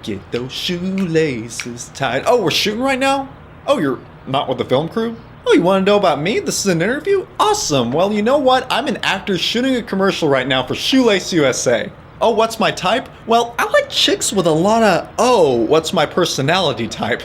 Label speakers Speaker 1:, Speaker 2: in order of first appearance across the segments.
Speaker 1: Get those shoelaces tied. Oh, we're shooting right now? Oh, you're not with the film crew? Oh, you want to know about me? This is an interview? Awesome. Well, you know what? I'm an actor shooting a commercial right now for Shoelace USA. Oh, what's my type? Well, I like chicks with a lot of... Oh, what's my personality type?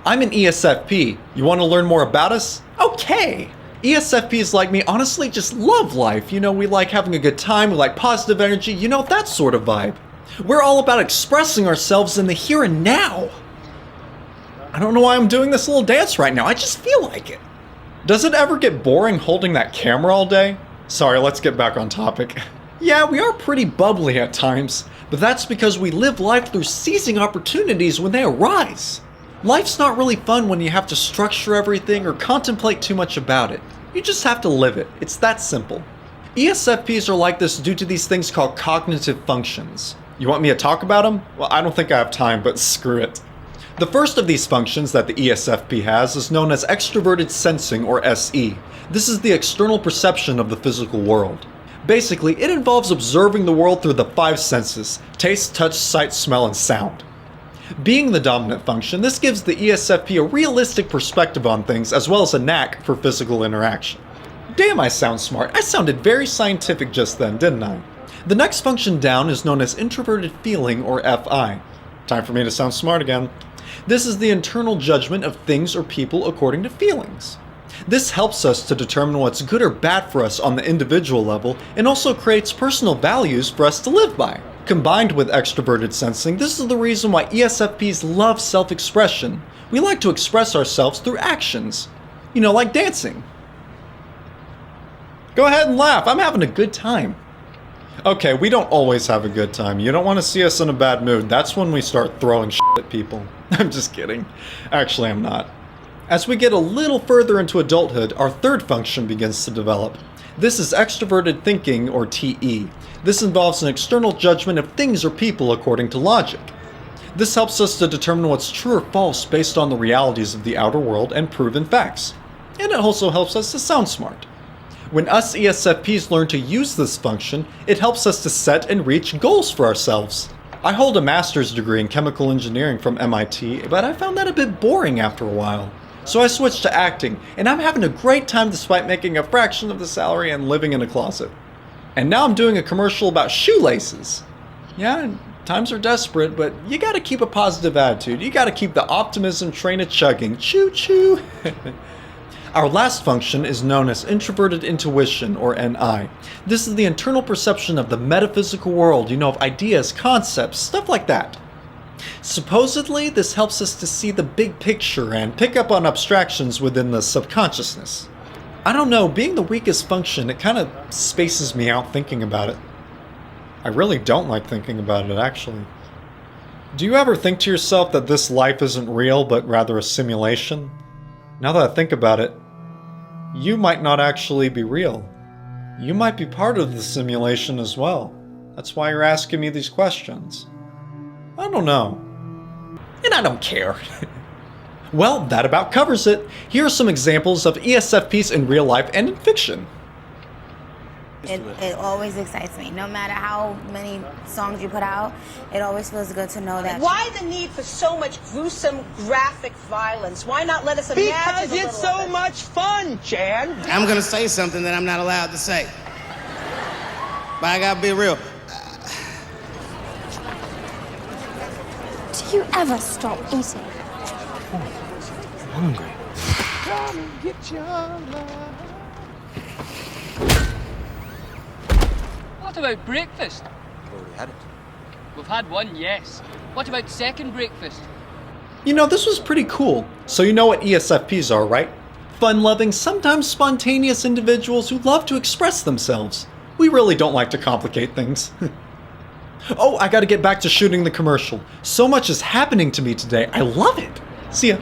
Speaker 1: I'm an ESFP. You want to learn more about us? Okay. ESFPs like me honestly just love life. You know, we like having a good time, we like positive energy, you know, that sort of vibe. We're all about expressing ourselves in the here and now. I don't know why I'm doing this little dance right now, I just feel like it. Does it ever get boring holding that camera all day? Sorry, let's get back on topic. Yeah, we are pretty bubbly at times, but that's because we live life through seizing opportunities when they arise. Life's not really fun when you have to structure everything or contemplate too much about it. You just have to live it. It's that simple. ESFPs are like this due to these things called cognitive functions. You want me to talk about them? Well, I don't think I have time, but screw it. The first of these functions that the ESFP has is known as Extroverted Sensing, or SE. This is the external perception of the physical world. Basically, it involves observing the world through the five senses: taste, touch, sight, smell, and sound. Being the dominant function, this gives the ESFP a realistic perspective on things as well as a knack for physical interaction. Damn, I sound smart. I sounded very scientific just then, didn't I? The next function down is known as Introverted Feeling, or FI. Time for me to sound smart again. This is the internal judgment of things or people according to feelings. This helps us to determine what's good or bad for us on the individual level and also creates personal values for us to live by. Combined with extroverted sensing, this is the reason why ESFPs love self-expression. We like to express ourselves through actions. You know, like dancing. Go ahead and laugh, I'm having a good time. Okay, we don't always have a good time. You don't want to see us in a bad mood. That's when we start throwing shit at people. I'm just kidding. Actually, I'm not. As we get a little further into adulthood, our third function begins to develop. This is Extroverted Thinking, or TE. This involves an external judgment of things or people according to logic. This helps us to determine what's true or false based on the realities of the outer world and proven facts. And it also helps us to sound smart. When us ESFPs learn to use this function, it helps us to set and reach goals for ourselves. I hold a master's degree in chemical engineering from MIT, but I found that a bit boring after a while. So I switched to acting, and I'm having a great time despite making a fraction of the salary and living in a closet. And now I'm doing a commercial about shoelaces. Yeah, times are desperate, but you gotta keep a positive attitude. You gotta keep the optimism train a-chugging. Choo-choo! Our last function is known as Introverted Intuition, or NI. This is the internal perception of the metaphysical world, you know, of ideas, concepts, stuff like that. Supposedly, this helps us to see the big picture and pick up on abstractions within the subconsciousness. I don't know, being the weakest function, it kind of spaces me out thinking about it. I really don't like thinking about it, actually. Do you ever think to yourself that this life isn't real, but rather a simulation? Now that I think about it, you might not actually be real. You might be part of the simulation as well. That's why you're asking me these questions. I don't know. And I don't care. Well, that about covers it. Here are some examples of ESFPs in real life and in fiction.
Speaker 2: It always excites me. No matter how many songs you put out, it always feels good to know that.
Speaker 3: Why the need for so much gruesome, graphic violence? Why not let us imagine
Speaker 4: Because it's so much fun, Jan.
Speaker 5: I'm gonna say something that I'm not allowed to say. But I gotta be real.
Speaker 6: Do you ever stop eating?
Speaker 1: I'm hungry.
Speaker 4: Come and get your love.
Speaker 7: What about breakfast?
Speaker 8: We've already had it.
Speaker 7: We've had one, yes. What about second breakfast?
Speaker 1: You know, this was pretty cool. So you know what ESFPs are, right? Fun-loving, sometimes spontaneous individuals who love to express themselves. We really don't like to complicate things. Oh, I gotta get back to shooting the commercial. So much is happening to me today. I love it. See ya.